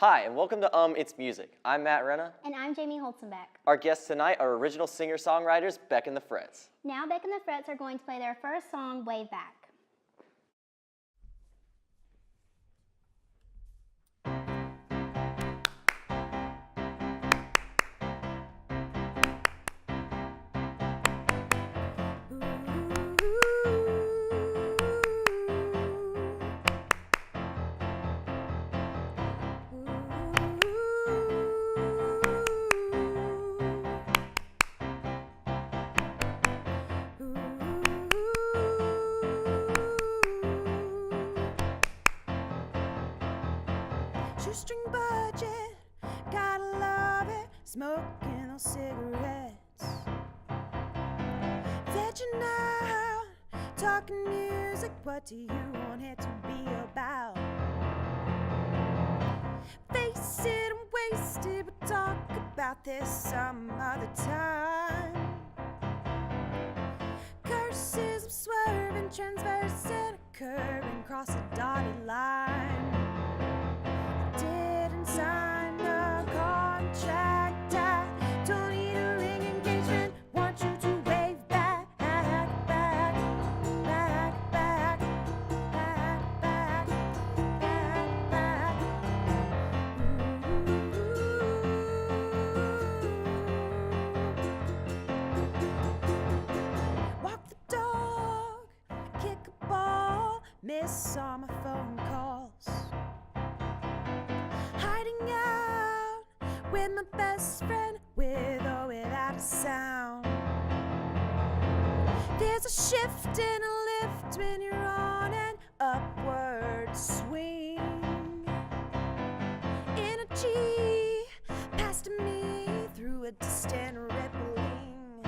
Hi, and welcome to It's Music. I'm Matt Renna. And I'm Jamie Holzenbeck. Our guests tonight are original singer-songwriters Beck and the Frets. Now Beck and the Frets are going to play their first song, Way Back. Shoestring budget, gotta love it. Smoking those cigarettes, vegging out, talking music. What do you want it to be about? Face it, I'm wasted, but talk about this some other time. Curses, I'm swerving, transversing a curve and cross a dotted line. Didn't sign a contract. I don't need a ring engagement. Want you to wave back, back, back, back, back, back, back, back, back. Walk the dog, kick a ball, miss all my phone calls. Hiding out with my best friend, with or without a sound. There's a shift and a lift when you're on an upward swing. Energy past me through a distant rippling.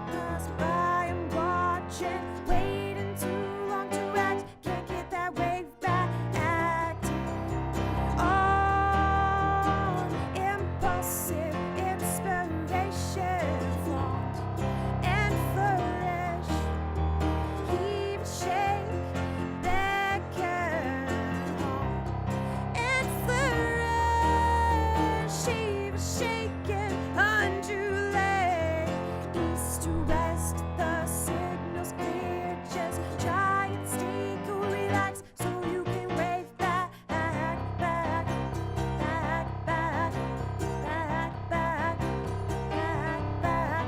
Pass by and watching, waiting too long to act. Can't get that wave back. Impulsive inspiration, flaunt and flourish, heave, shake, beckon and flourish, heave, shake and undulate, east to west, the signal's clear. Just try and stay cool, relax, so you can wave back, back, back, back, back. Back, back, back, back.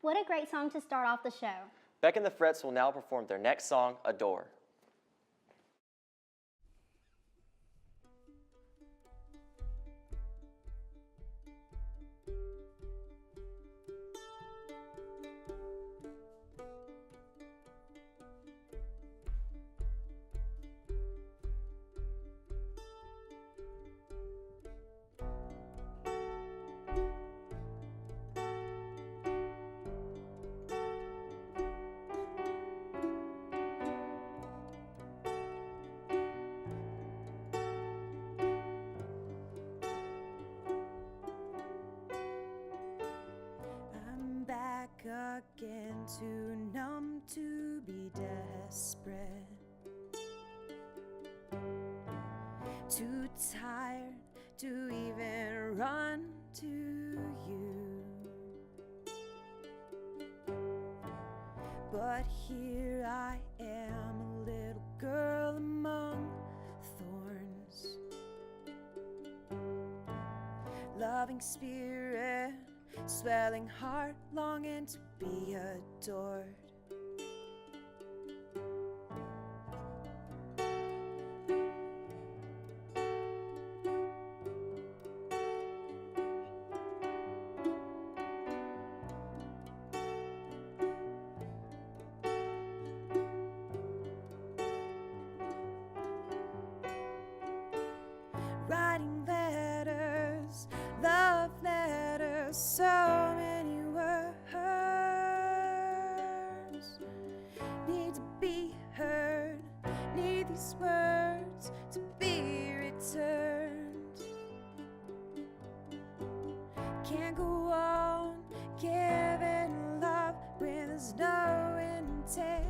What a great song to start off the show. Beck and the Frets will now perform their next song, Adore. I'm back again, too numb to be desperate, too tired to even run to you. But here I am, a little girl among thorns, loving spirit, swelling heart, longing to be adored. love letters, so many words need to be heard, need these words to be returned. Can't go on giving love when there's no intake.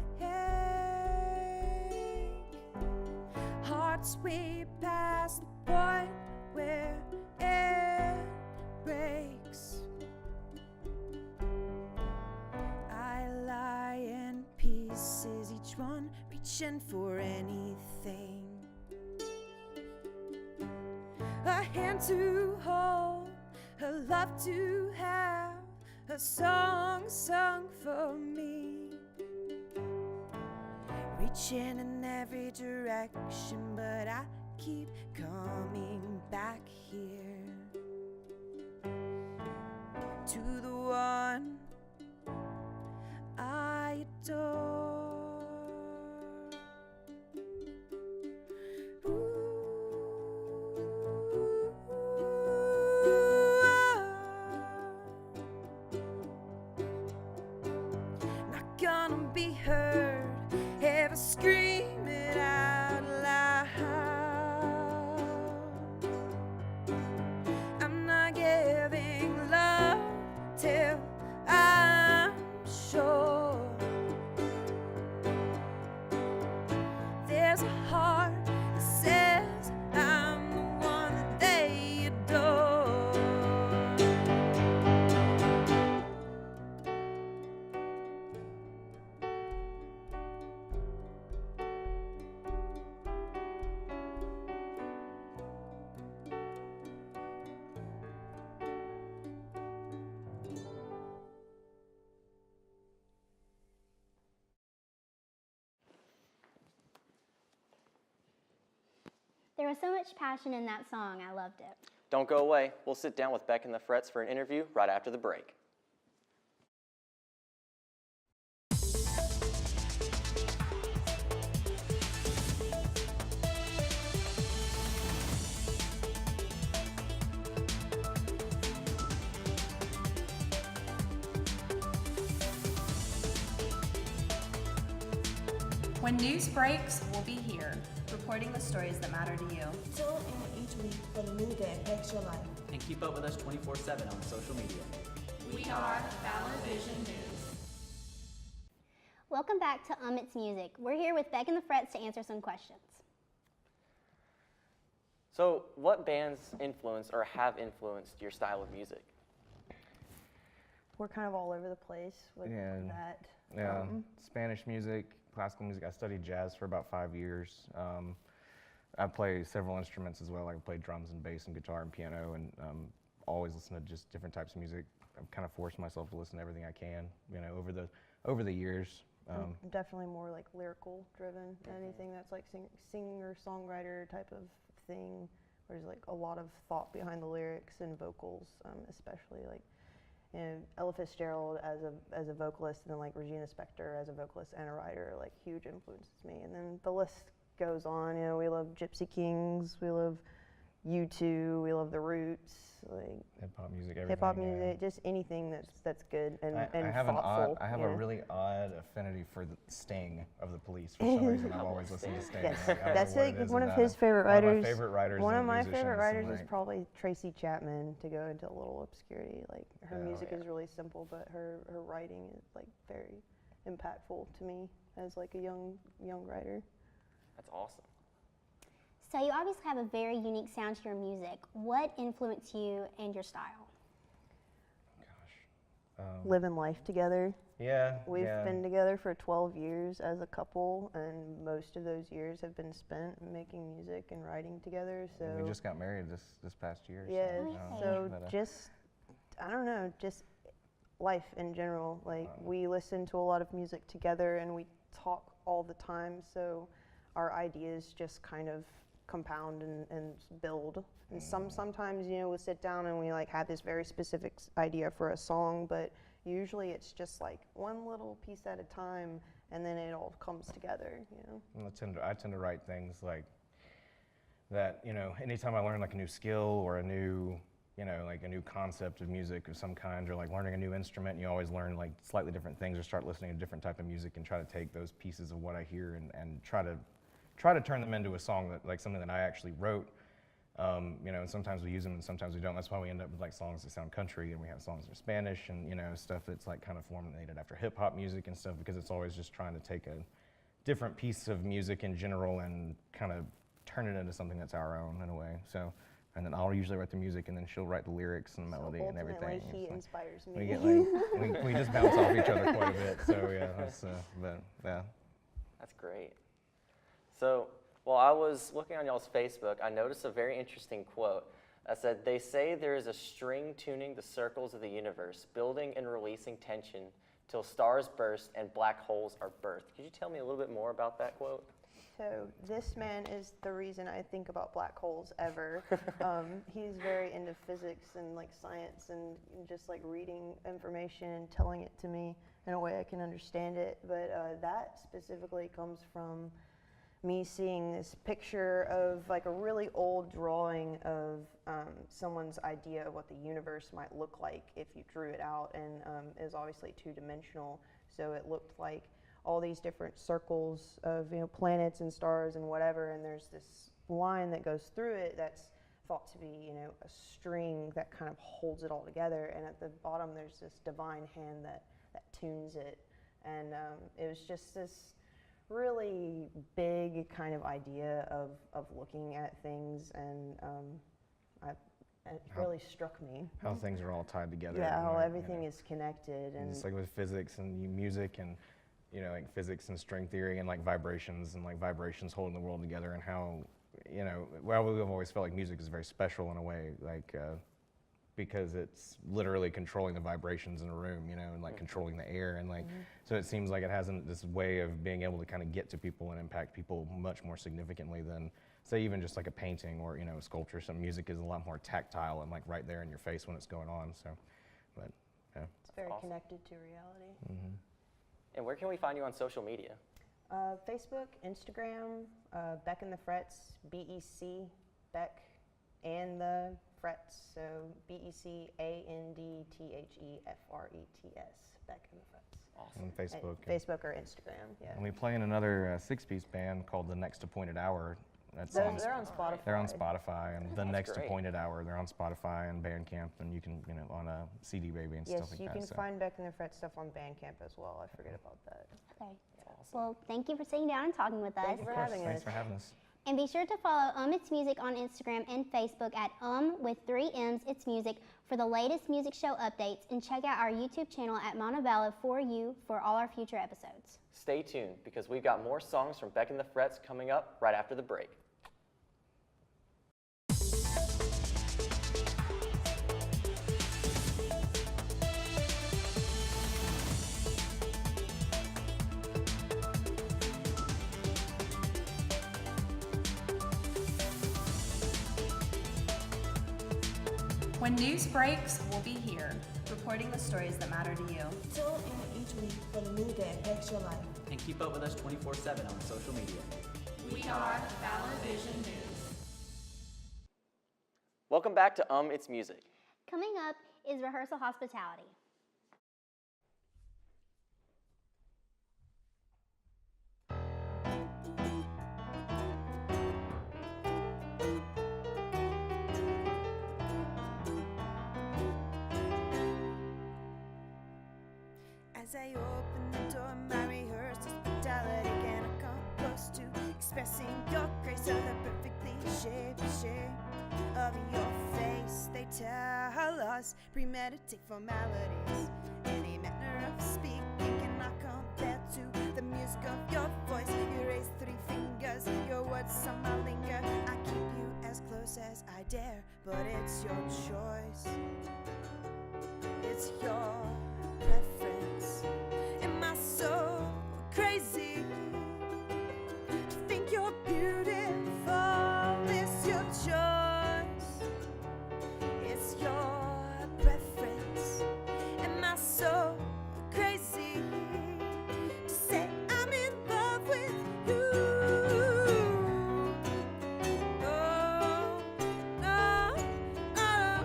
Hearts way past the point where it breaks. I lie in pieces, each one reaching for anything. A hand to hold, a love to have, a song sung for me. Reaching in every direction, but I keep coming back here to the one I adore. Not gonna be heard, ever scream it out loud. I'm not giving love till I'm sure there's a heart that says I'm the one that they adore. There was so much passion in that song. I loved it. Don't go away. We'll sit down with Beck and the Frets for an interview right after the break. When news breaks, we'll be here, reporting the stories that matter to you. Tune in each week for the news that impacts your life. And keep up with us 24/7 on social media. We are Valor Vision News. Welcome back to It's Music. We're here with Beck and the Frets to answer some questions. So, what bands influence or have influenced your style of music? We're kind of all over the place with that. Yeah, Spanish music, classical music. I studied jazz for about 5 years. I play several instruments as well. I play drums and bass and guitar and piano, and always listen to just different types of music. I've kind of forced myself to listen to everything I can, over the years. I'm definitely more like lyrical driven. Anything that's like singer songwriter type of thing, where there's like a lot of thought behind the lyrics and vocals, especially like Ella Fitzgerald as a vocalist, and then like Regina Spektor as a vocalist and a writer, like huge influences me. And then the list goes on. We love Gypsy Kings, we love U2, we love The Roots, like Hip-hop music, everything. hip-hop music, just anything that's good and I have thoughtful. I have a really odd affinity for the Sting of the Police. For some reason, I've always listened to Sting. Yes, Like, I don't that's know what like it is one in of that. his favorite One of writers. my favorite writers. One of and my favorite musicians, writers and, is like, probably Tracy Chapman, to go into a little obscurity. Like her Oh, music yeah. is really simple, but her writing is like very impactful to me as like a young writer. That's awesome. So you obviously have a very unique sound to your music. What influenced you and your style? Living life together. Yeah. We've yeah. been together for 12 years as a couple, and most of those years have been spent making music and writing together. So And we just got married this past year. yeah, Nice. so but, just, I don't know, just life in general. Like, we listen to a lot of music together and we talk all the time, so our ideas just kind of compound and build. And sometimes, we'll sit down and we like have this very specific idea for a song, but usually it's just like one little piece at a time, and then it all comes together, And I tend to write things like that, anytime I learn like a new skill or a new like a new concept of music of some kind, or like learning a new instrument. You always learn like slightly different things, or start listening to different type of music and try to take those pieces of what I hear and try to turn them into a song that like something that I actually wrote. And sometimes we use them and sometimes we don't. That's why we end up with like songs that sound country, and we have songs that are Spanish, and stuff that's like kind of formulated after hip hop music and stuff, because it's always just trying to take a different piece of music in general and kind of turn it into something that's our own in a way. So, and then I'll usually write the music, and then she'll write the lyrics and melody and everything. Ultimately, he It's like- inspires me. we get like we just bounce off each other quite a bit. So yeah, that's but yeah. That's great. So, while I was looking on y'all's Facebook, I noticed a very interesting quote that said, "They say there is a string tuning the circles of the universe, building and releasing tension till stars burst and black holes are birthed." Could you tell me a little bit more about that quote? So this man is the reason I think about black holes ever. He's very into physics and like science and just like reading information and telling it to me in a way I can understand it. But that specifically comes from me seeing this picture of like a really old drawing of someone's idea of what the universe might look like if you drew it out, and it was obviously two-dimensional, so it looked like all these different circles of planets and stars and whatever, and there's this line that goes through it that's thought to be a string that kind of holds it all together, and at the bottom there's this divine hand that tunes it, and it was just this really big kind of idea of looking at things, and it really struck me. How things are all tied together. Yeah, how like, everything is connected, and just like with physics and music and like physics and string theory and like vibrations holding the world together, and how we've always felt like music is very special in a way, like because it's literally controlling the vibrations in a room, and like controlling the air, and like so it seems like it has this way of being able to kind of get to people and impact people much more significantly than say even just like a painting or a sculpture. Some music is a lot more tactile and like right there in your face when it's going on. So, but yeah, it's very awesome. Connected to reality. And where can we find you on social media? Facebook, Instagram, Beck and the Frets, BEC, Beck and the Frets, so BECANDTHEFRETS, Beck and the Frets. Awesome. on Facebook. Facebook or Instagram, yeah. And we play in another six-piece band called The Next Appointed Hour. That's They're on Spotify. They're on Spotify, and The That's Next great. Appointed Hour. They're on Spotify and Bandcamp, and you can, on a CD Baby and Yes, stuff like you that. can so. find Beck and the Fret stuff on Bandcamp as well. I forget about that. Okay. Well, thank you for sitting down and talking with us. Thank you for Of course, having thanks us. for having us. And be sure to follow It's Music on Instagram and Facebook at with 3 M's It's Music for the latest music show updates, and check out our YouTube channel at Montebello for you for all our future episodes. Stay tuned, because we've got more songs from Beck and the Frets coming up right after the break. When news breaks, we'll be here, reporting the stories that matter to you. Tune in each week for the news that impacts your life. And keep up with us 24/7 on social media. Welcome back to It's Music. Coming up is Rehearsal Hospitality. As I open the door, my rehearsed hospitality can I come close to expressing your grace of the perfectly shaped shape of your face. They tell us premeditate formalities. Any manner of speaking cannot compare to the music of your voice. You raise 3 fingers, your words somehow linger. I keep you as close as I dare, but it's your choice. It's your preference. Am I so crazy to think you're beautiful? It's your choice. It's your preference. Am I so crazy to say I'm in love with you? No, no, no,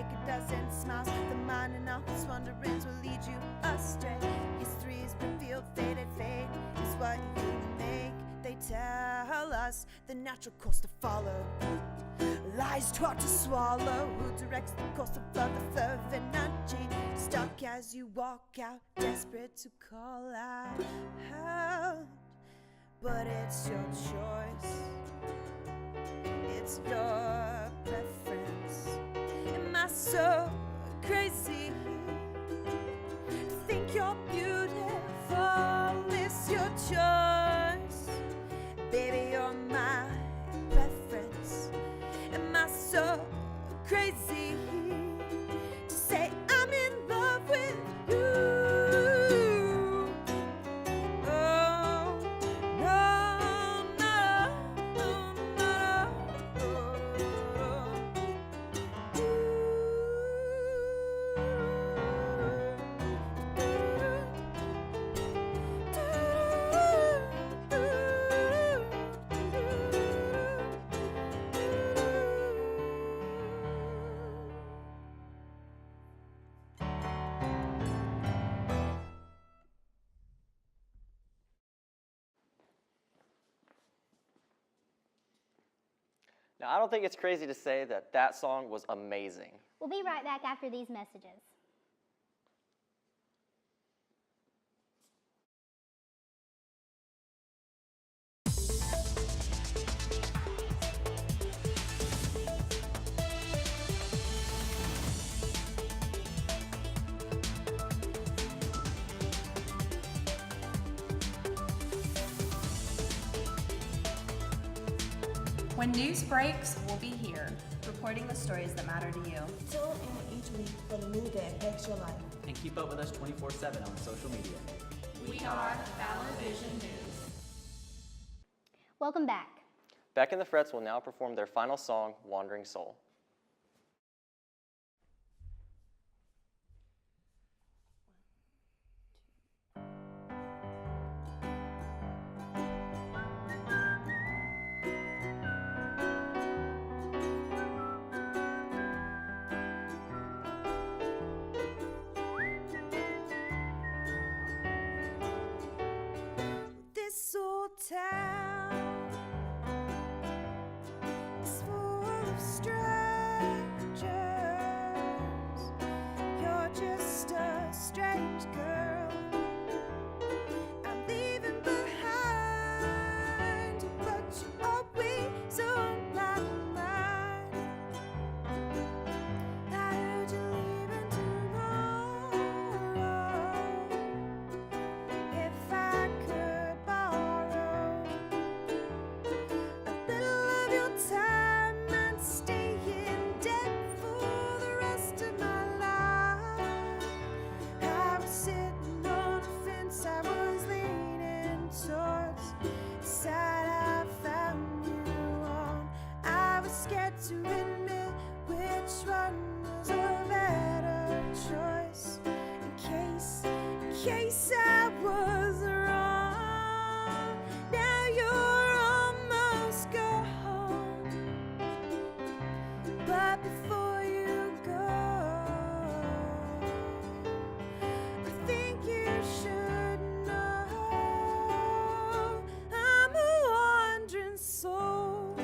fake a dozen smiles. The mind and all its wanderings will lead you astray. History's revealed, faded fate is what you make. They tell us the natural course to follow, lies taught to swallow. Who directs the course above the flow of energy? Stuck as you walk out, desperate to call out. But it's your choice, it's your preference. Am I so crazy to think you're beautiful? It's your choice, baby, you're my preference. Am I so crazy to say I'm in love with you? Oh, no, no, Now, I don't think it's crazy to say that that song was amazing. We'll be right back after these messages. When news breaks, we'll be here, reporting the stories that matter to you. Tune in each week for the news that impacts your life. And keep up with us 24/7 on social media. We are Valor Vision News. Welcome back. Beck and the Frets will now perform their final song, Wandering Soul. This old town is full of strangers. You're just a strange girl I'm leaving behind, but you're always on my mind. I heard you're leaving tomorrow. If I could borrow a little of your time and stay in debt for the rest of my life. I was sitting on a fence, I was leaning towards the side I found you on. I was scared to admit which one was a better choice, in case I was wrong. Now you're almost gone, but before you go, I think you should know I'm a wandering soul.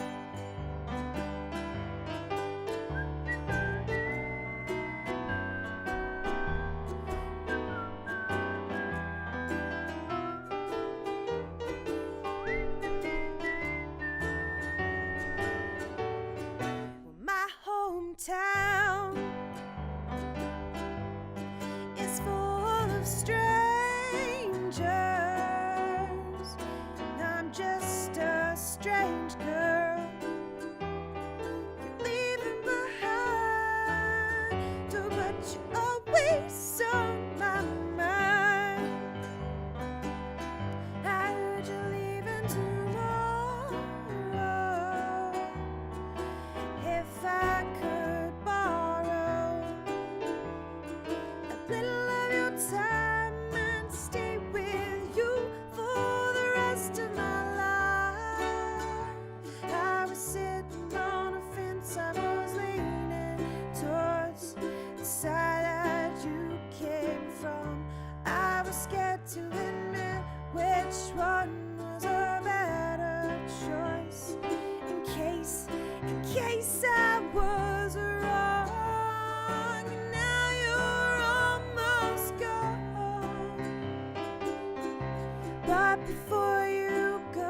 before you go.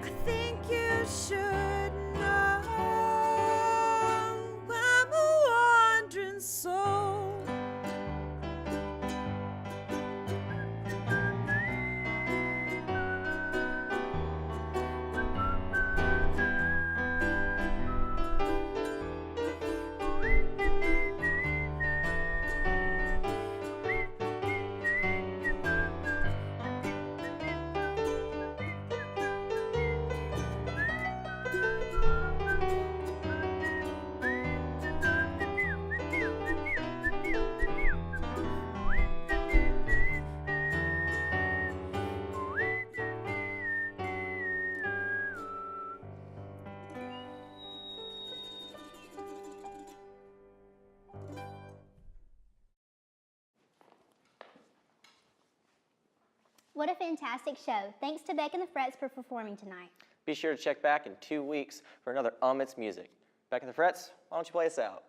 I think you should know I'm a wandering soul. What a fantastic show. Thanks to Beck and the Frets for performing tonight. Be sure to check back in 2 weeks for another It's Music. Beck and the Frets, why don't you play us out?